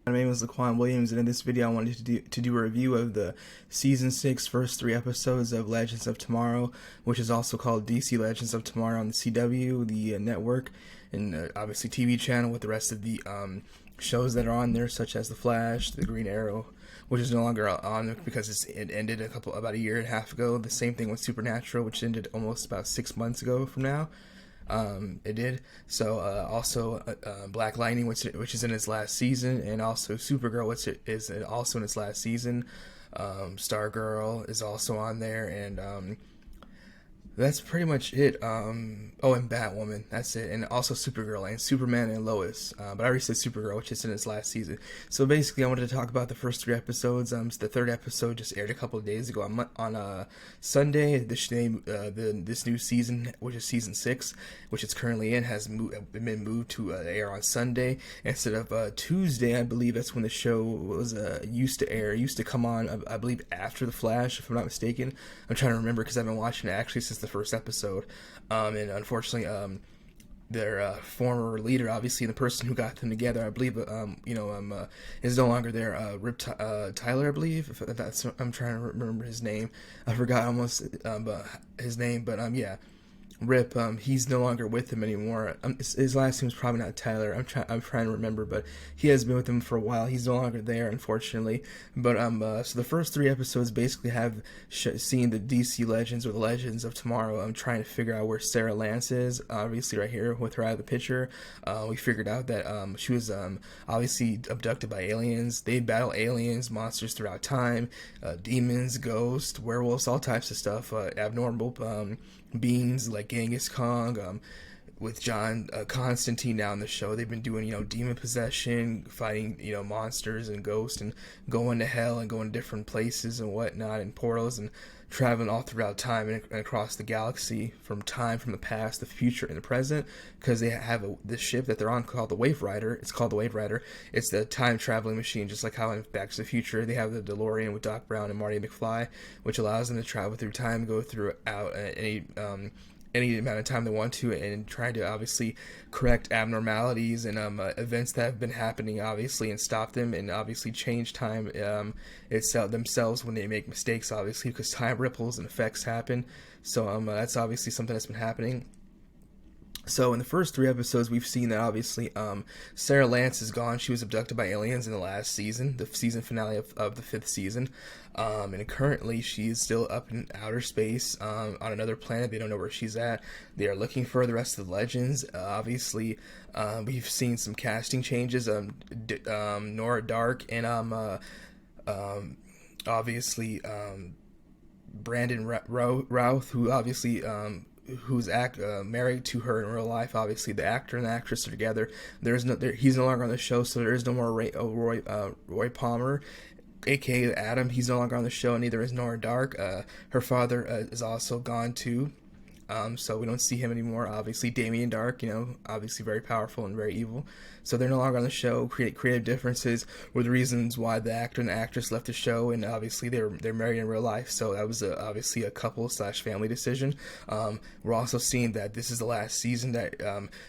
My name is Laquan Williams, and in this video I wanted to do a review of the Season 6 first 3 episodes of Legends of Tomorrow, which is also called DC Legends of Tomorrow on the CW, the network, and obviously TV channel with the rest of the shows that are on there, such as The Flash, The Green Arrow, which is no longer on because it ended about a year and a half ago. The same thing with Supernatural, which ended almost about 6 months ago from now. It did. So also Black Lightning, which is in its last season, and also Supergirl, which is also in its last season. Stargirl is also on there, and that's pretty much it. Oh, and Batwoman, that's it. And also Supergirl and Superman and Lois. But I already said Supergirl, which is in its last season. So basically, I wanted to talk about the first 3 episodes. The third episode just aired a couple of days ago on Sunday. This new season, which is season 6, which it's currently in, has been moved to air on Sunday instead of Tuesday. I believe that's when the show was used to air. It used to come on, I believe, after The Flash, if I'm not mistaken. I'm trying to remember because I've been watching it actually since the first episode. And unfortunately, their former leader, obviously the person who got them together, I believe, is no longer there. Rip Tyler, I believe. I'm trying to remember his name. I forgot almost his name, but yeah. Rip, he's no longer with him anymore. His last name is probably not Tyler. I'm trying to remember, but he has been with him for a while. He's no longer there, unfortunately. But so the first 3 episodes basically have seen the DC Legends or the Legends of Tomorrow. I'm trying to figure out where Sarah Lance is. Obviously, right here with her out of the picture, we figured out that she was obviously abducted by aliens. They battle aliens, monsters throughout time, demons, ghosts, werewolves, all types of stuff. Abnormal beings like Genghis Khan, with John Constantine now in the show. They've been doing, demon possession, fighting, monsters and ghosts, and going to hell and going to different places and whatnot, and portals, and traveling all throughout time and across the galaxy, from the past, the future, and the present, because they have this ship that they're on called the Wave Rider. It's called the Wave Rider. It's the time traveling machine, just like how in Back to the Future they have the DeLorean with Doc Brown and Marty McFly, which allows them to travel through time, go throughout any amount of time they want to, and try to obviously correct abnormalities and events that have been happening, obviously, and stop them, and obviously change time itself themselves when they make mistakes, obviously, because time ripples and effects happen. So that's obviously something that's been happening. So in the first 3 episodes, we've seen that obviously Sarah Lance is gone. She was abducted by aliens in the last season, the season finale of the 5th season. And currently she is still up in outer space on another planet. They don't know where she's at. They are looking for the rest of the Legends. Obviously, we've seen some casting changes. Nora Dark and obviously Brandon Routh, who obviously who's married to her in real life. Obviously, the actor and the actress are together. He's no longer on the show, so there is no more Roy Palmer, aka Adam. He's no longer on the show, and neither is Nora Dark. Her father is also gone too. So we don't see him anymore. Obviously, Damien Dark, obviously very powerful and very evil. So they're no longer on the show. Creative differences were the reasons why the actor and the actress left the show, and obviously they're married in real life. So that was obviously a couple/family decision. We're also seeing that this is the last season that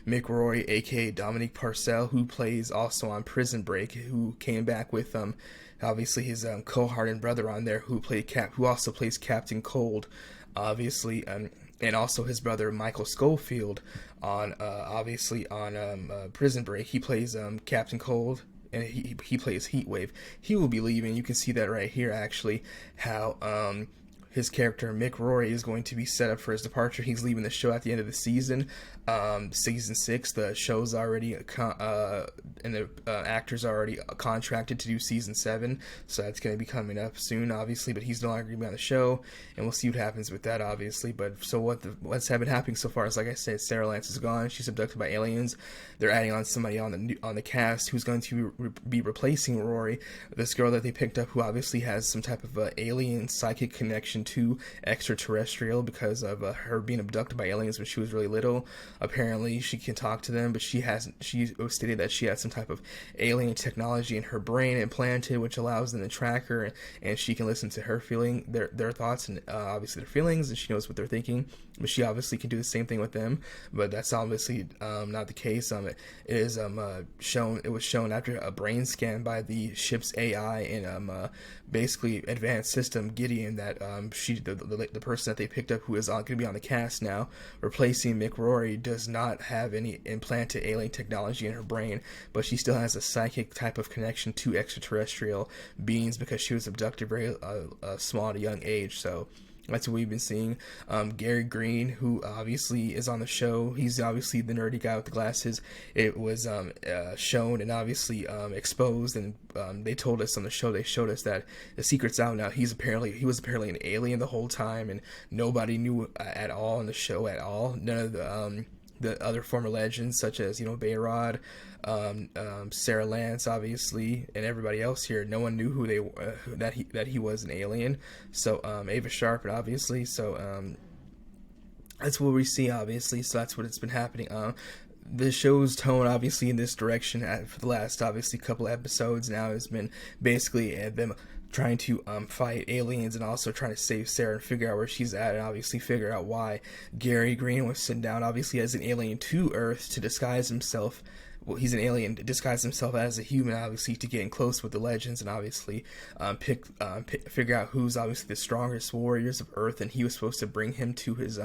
Mick Rory, aka Dominique Parcell, who plays also on Prison Break, who came back with obviously his co-hardened brother on there, who also plays Captain Cold, obviously, and also his brother Michael Schofield on Prison Break. He plays Captain Cold, and he plays Heatwave. He will be leaving. You can see that right here, actually, how his character Mick Rory is going to be set up for his departure. He's leaving the show at the end of the season. Season 6, the show's already and the actors are already contracted to do season 7, so that's going to be coming up soon, obviously. But he's no longer going to be on the show, and we'll see what happens with that, obviously. But so what's been happening so far is, like I said, Sarah Lance is gone. She's abducted by aliens. They're adding on somebody on the cast who's going to be replacing Rory, this girl that they picked up, who obviously has some type of alien psychic connection to extraterrestrial because of her being abducted by aliens when she was really little. Apparently she can talk to them, but she stated that she had some type of alien technology in her brain implanted, which allows them to track her, and she can listen to her their thoughts, and obviously their feelings, and she knows what they're thinking. but she obviously can do the same thing with them. But that's obviously not the case. It is shown. It was shown after a brain scan by the ship's AI and basically advanced system Gideon that the person that they picked up, who is going to be on the cast now, replacing Mick Rory, does not have any implanted alien technology in her brain, but she still has a psychic type of connection to extraterrestrial beings because she was abducted very small at a young age. So that's what we've been seeing. Gary Green, who obviously is on the show, he's obviously the nerdy guy with the glasses. It was shown and obviously exposed, and they told us on the show, they showed us that the secret's out now. He was apparently an alien the whole time, and nobody knew at all in the show at all. None of the other former legends, such as Bayrod, Sarah Lance, obviously, and everybody else here. No one knew who they that he was an alien. So Ava Sharp, obviously. So that's what we see, obviously. So that's what it's been happening. The show's tone, obviously, in this direction for the last, obviously, couple episodes now has been basically them trying to fight aliens and also trying to save Sarah and figure out where she's at, and obviously figure out why Gary Green was sent down, obviously, as an alien to Earth to disguise himself. Well, he's an alien to disguise himself as a human, obviously, to get in close with the legends and obviously figure out who's obviously the strongest warriors of Earth, and he was supposed to bring him to his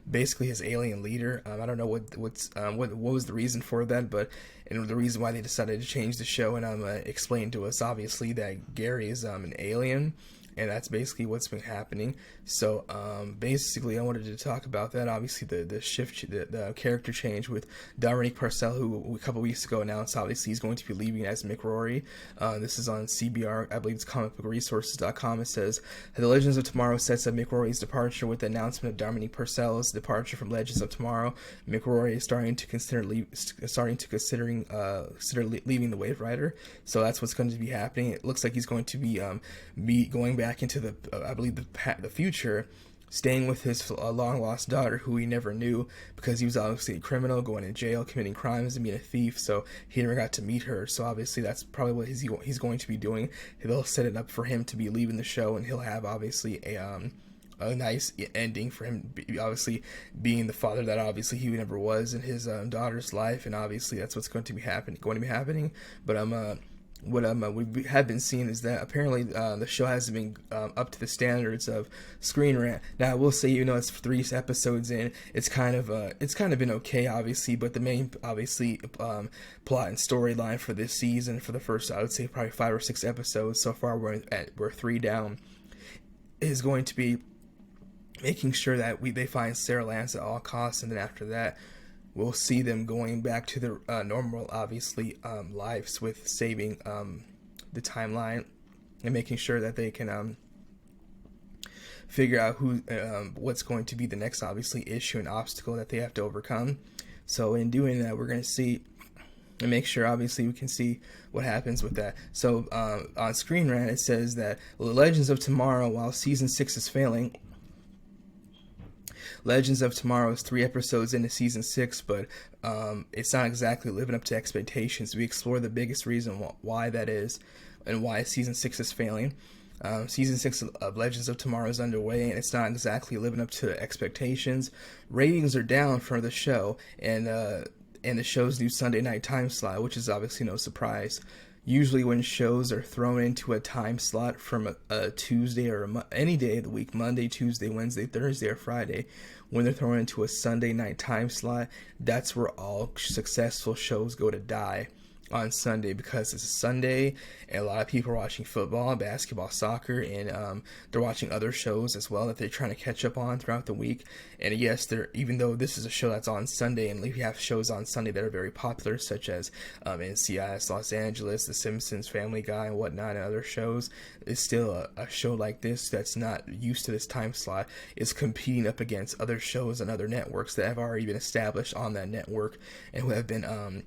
basically his alien leader. I don't know what was the reason for that, but and the reason why they decided to change the show and explain to us, obviously, that Gary is an alien. And that's basically what's been happening. So basically, I wanted to talk about that. Obviously, the shift, the character change with Dominique Purcell, who a couple weeks ago announced obviously he's going to be leaving as Mick Rory. This is on CBR, I believe it's comicbookresources.com. It says, The Legends of Tomorrow sets up Mick Rory's departure with the announcement of Dominique Purcell's departure from Legends of Tomorrow. Mick Rory is starting to consider leaving the Wave Rider. So that's what's going to be happening. It looks like he's going to be going back into the I believe the future, staying with his long lost daughter, who he never knew because he was obviously a criminal, going to jail, committing crimes, and being a thief. So he never got to meet her. So obviously that's probably what he's going to be doing. They'll set it up for him to be leaving the show, and he'll have obviously a nice ending for him, obviously being the father that obviously he never was in his daughter's life, and obviously that's what's going to be happening. But what we have been seeing is that apparently the show hasn't been up to the standards of Screen Rant. Now I will say, it's 3 episodes in, it's kind of been okay, obviously, but the main obviously plot and storyline for this season, for the first, I would say, probably 5 or 6 episodes so far, we're 3 down, is going to be making sure that they find Sarah Lance at all costs, and then after that we'll see them going back to their normal, obviously, lives with saving the timeline and making sure that they can figure out what's going to be the next, obviously, issue and obstacle that they have to overcome. So in doing that, we're going to see and make sure, obviously, we can see what happens with that. So on Screen Rant, it says that The Legends of Tomorrow, while Season 6 is failing, Legends of Tomorrow is 3 episodes into Season 6, but it's not exactly living up to expectations. We explore the biggest reason why that is and why Season 6 is failing. Season 6 of Legends of Tomorrow is underway, and it's not exactly living up to expectations. Ratings are down for the show, and the show's new Sunday night time slot, which is obviously no surprise. Usually when shows are thrown into a time slot from a Tuesday or any day of the week, Monday, Tuesday, Wednesday, Thursday, or Friday, when they're thrown into a Sunday night time slot, that's where all successful shows go to die on Sunday, because it's a Sunday and a lot of people are watching football, basketball, soccer, and they're watching other shows as well that they're trying to catch up on throughout the week. And yes, even though this is a show that's on Sunday, and we have shows on Sunday that are very popular, such as NCIS Los Angeles, The Simpsons, Family Guy, and whatnot, and other shows, it's still a show like this that's not used to this time slot is competing up against other shows and other networks that have already been established on that network and who have been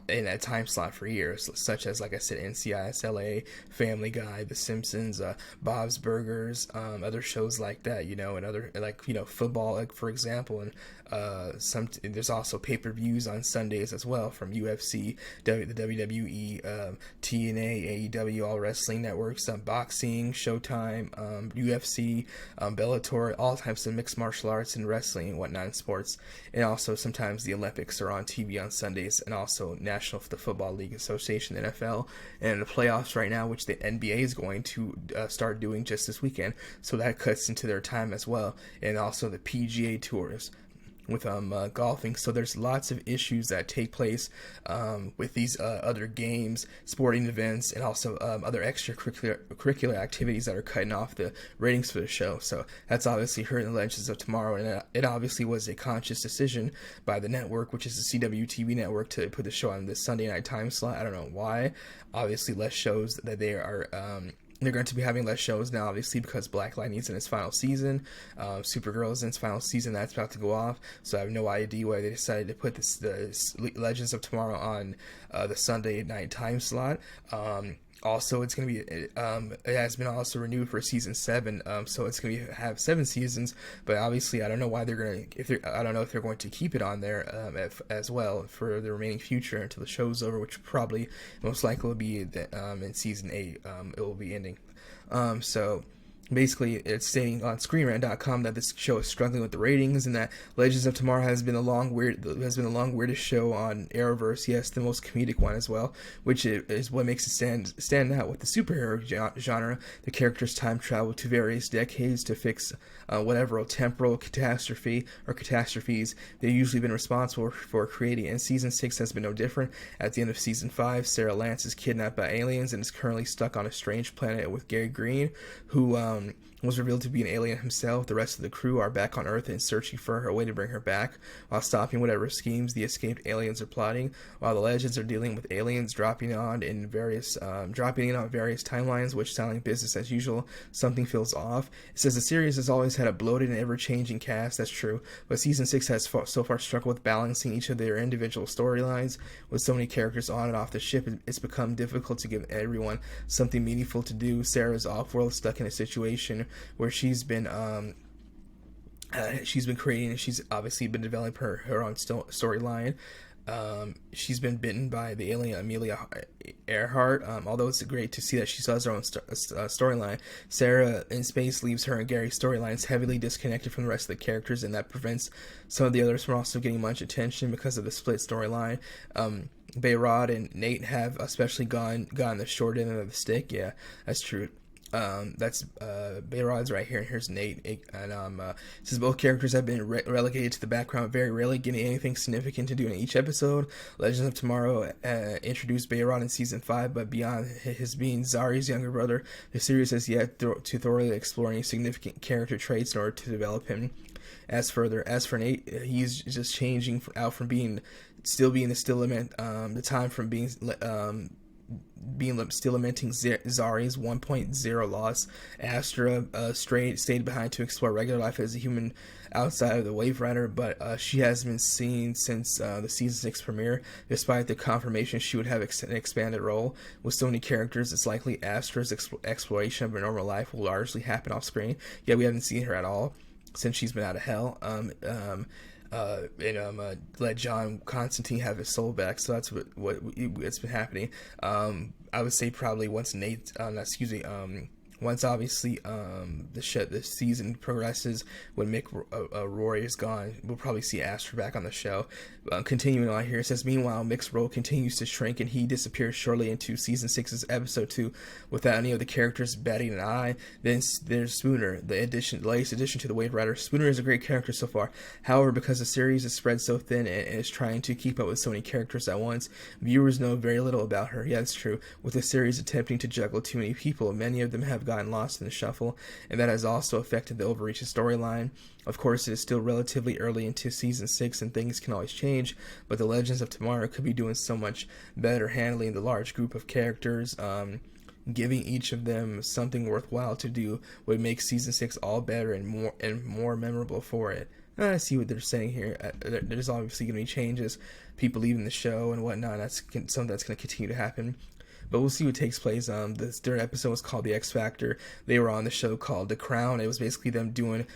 in that time slot for years, such as, like I said, NCIS LA, Family Guy, The Simpsons, Bob's Burgers, other shows like that, and other, like, football, like, for example. And there's also pay-per-views on Sundays as well from UFC, the WWE, TNA, AEW, all wrestling networks, boxing, Showtime, UFC, Bellator, all types of mixed martial arts and wrestling and whatnot in sports. And also sometimes the Olympics are on TV on Sundays, and also the Football League Association, the NFL, and the playoffs right now, which the NBA is going to start doing just this weekend. So that cuts into their time as well. And also the PGA tours with golfing. So there's lots of issues that take place with these other games, sporting events, and also other extracurricular activities that are cutting off the ratings for the show. So that's obviously hurting the Legends of Tomorrow, and it obviously was a conscious decision by the network, which is the CW TV network, to put the show on this Sunday night time slot. I don't know why. Obviously less shows that they are they're going to be having less shows now, obviously, because Black Lightning's in its final season. Supergirl's in its final season. That's about to go off. So I have no idea why they decided to put the Legends of Tomorrow on the Sunday night time slot. Also, it's going to be, it has been also renewed for season 7, so it's going to have 7 seasons, but obviously I don't know why I don't know if they're going to keep it on there as well for the remaining future until the show's over, which probably most likely will be in season 8, it will be ending. So basically, it's stating on ScreenRant.com that this show is struggling with the ratings, and that Legends of Tomorrow has been the long weirdest show on Arrowverse. Yes, the most comedic one as well, which is what makes it stand out with the superhero genre. The characters time travel to various decades to fix whatever temporal catastrophe or catastrophes they've usually been responsible for creating. And season 6 has been no different. At the end of season 5, Sarah Lance is kidnapped by aliens and is currently stuck on a strange planet with Gary Green, who was revealed to be an alien himself. The rest of the crew are back on Earth and searching for a way to bring her back, while stopping whatever schemes the escaped aliens are plotting, while the Legends are dealing with aliens dropping in on various timelines, which sound like business as usual. Something feels off. It says the series has always had a bloated and ever-changing cast. That's true, but season 6 has so far struggled with balancing each of their individual storylines. With so many characters on and off the ship, it's become difficult to give everyone something meaningful to do. Sarah's off-world, stuck in a situation where she's been creating, and she's obviously been developing her own storyline. She's been bitten by the alien Amelia Earhart. Although it's great to see that she still has her own storyline, Sarah in space leaves her and Gary's storylines heavily disconnected from the rest of the characters, and that prevents some of the others from also getting much attention because of the split storyline. Bayrod and Nate have especially gone the short end of the stick. Yeah, that's true. That's Bayrod's right here, and here's Nate, and since both characters have been relegated to the background, very rarely getting anything significant to do in each episode. Legends of Tomorrow introduced Bayrod in season 5, but beyond his being Zari's younger brother, the series has yet to thoroughly explore any significant character traits in order to develop him. As for Nate, he's just changing out from still lamenting Zari's 1.0 loss. Astra stayed behind to explore regular life as a human outside of the Wave Rider, but she has been seen since the season 6 premiere. Despite the confirmation she would have an expanded role, with so many characters, it's likely Astra's exploration of her normal life will largely happen off screen. Yeah, we haven't seen her at all since she's been out of hell. Let John Constantine have his soul back. So that's what it's been happening. I would say probably once once obviously the season progresses, when Mick Rory is gone, we'll probably see Astra back on the show. Continuing on here, it says, meanwhile, Mick's role continues to shrink, and he disappears shortly into season 6's episode 2 without any of the characters batting an eye. Then there's Spooner, the latest addition to the Wave Rider. Spooner is a great character so far. However, because the series is spread so thin and is trying to keep up with so many characters at once, viewers know very little about her. Yeah, it's true. With the series attempting to juggle too many people, many of them have gotten lost in the shuffle, and that has also affected the overreaching storyline. Of course, it is still relatively early into season 6 and things can always change, but the Legends of Tomorrow could be doing so much better handling the large group of characters. Giving each of them something worthwhile to do would make season 6 all better and more memorable for it. I see what they're saying here. There's obviously going to be changes, people leaving the show and whatnot. That's something that's going to continue to happen. But we'll see what takes place. This third episode was called The X Factor. They were on the show called The Crown. It was basically them doing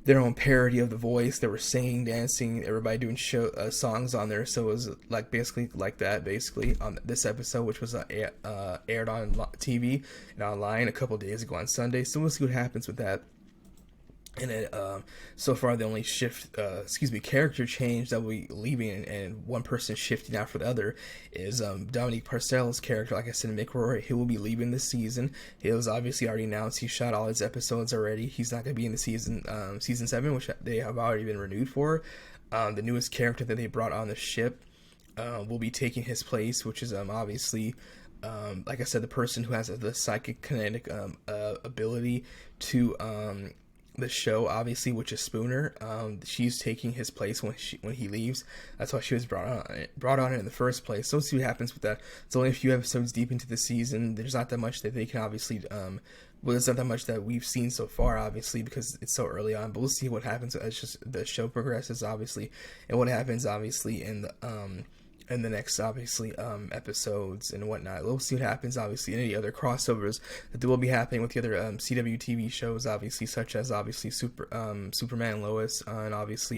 their own parody of The Voice. They were singing, dancing, everybody doing songs on there. So it was like basically like that, basically on this episode, which was aired on TV and online a couple days ago on Sunday. So we'll see what happens with that. And then, so far, the only character change that will be leaving and one person shifting out for the other is Dominique Parcell's character. Like I said, Mick Rory, he will be leaving this season. He was obviously already announced. He shot all his episodes already. He's not going to be in the season 7, which they have already been renewed for. The newest character that they brought on the ship will be taking his place, which is obviously, like I said, the person who has the psychic kinetic ability to the show, obviously, which is Spooner. She's taking his place when he leaves. That's why she was brought on in the first place. So we'll see what happens with that. It's only a few episodes deep into the season. There's not that much that they can obviously there's not that much that we've seen so far, obviously, because it's so early on. But we'll see what happens as just the show progresses, obviously, and what happens, obviously, in the next, obviously, episodes and whatnot. We'll see what happens, obviously, in any other crossovers that will be happening with the other CW TV shows, obviously, such as, obviously, Superman and Lois, and obviously,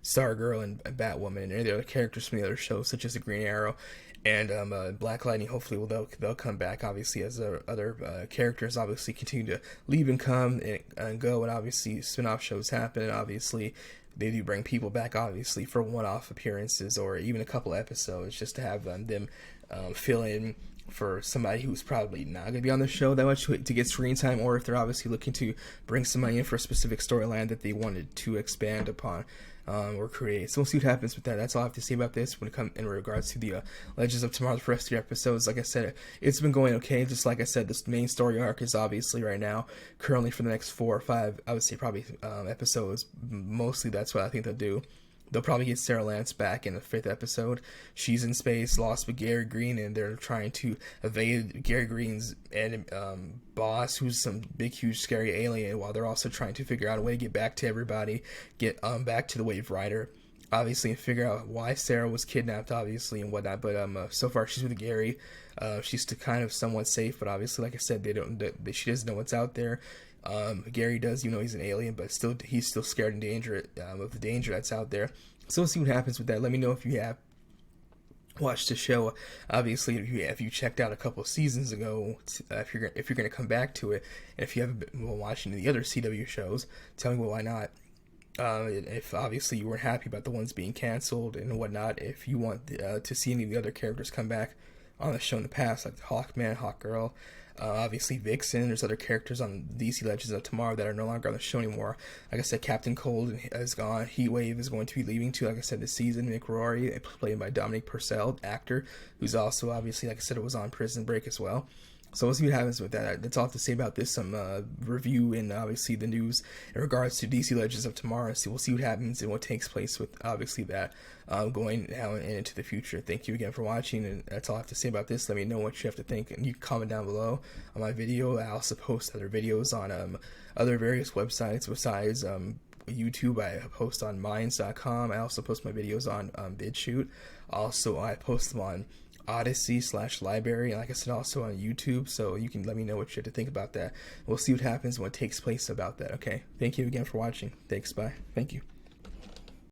Stargirl and Batwoman, and any other characters from the other shows, such as the Green Arrow and Black Lightning. Hopefully, they'll come back, obviously, as other characters, obviously, continue to leave and come and go, and obviously, spin-off shows happen, and obviously, they do bring people back, obviously, for one-off appearances or even a couple episodes, just to have them fill in for somebody who's probably not going to be on the show that much to get screen time, or if they're obviously looking to bring somebody in for a specific storyline that they wanted to expand upon or create. So we'll see what happens with that. That's all I have to say about this when it comes in regards to the Legends of Tomorrow, the first 3 episodes. Like I said, it's been going okay. Just like I said, this main story arc is obviously right now, currently for the next 4 or 5, I would say probably episodes. Mostly that's what I think they'll do. They'll probably get Sarah Lance back in the 5th episode. She's in space, lost with Gary Green, and they're trying to evade Gary Green's boss, who's some big, huge, scary alien, while they're also trying to figure out a way to get back to everybody, get back to the Wave Rider, obviously, and figure out why Sarah was kidnapped, obviously, and whatnot. But so far, she's with Gary. She's still kind of somewhat safe, but obviously, like I said, she doesn't know what's out there. Gary does, he's an alien, but he's still scared and of the danger that's out there. So we'll see what happens with that. Let me know if you have watched the show. Obviously, if you checked out a couple of seasons ago, if you're going to come back to it, and if you haven't been watching the other CW shows, tell me why not. If obviously you weren't happy about the ones being canceled and whatnot, if you want to see any of the other characters come back on the show in the past, like Hawkman, Hawkgirl, obviously Vixen. There's other characters on DC Legends of Tomorrow that are no longer on the show anymore. Like I said, Captain Cold is gone. Heatwave is going to be leaving too, like I said, this season. Mick Rory, played by Dominique Purcell, actor, who's also obviously, like I said, it was on Prison Break as well. So we'll see what happens with that. That's all I have to say about this. Some review and obviously the news in regards to DC Legends of Tomorrow. So we'll see what happens and what takes place with obviously that going now and into the future. Thank you again for watching, and that's all I have to say about this. Let me know what you have to think, and you can comment down below on my video. I also post other videos on other various websites besides YouTube. I post on Minds.com. I also post my videos on BitChute. Also, I post them on Odyssey/library, and like I said, also on YouTube, so you can let me know what you have to think about that. We'll see what happens when it takes place about that. Okay, thank you again for watching. Thanks, bye. Thank you.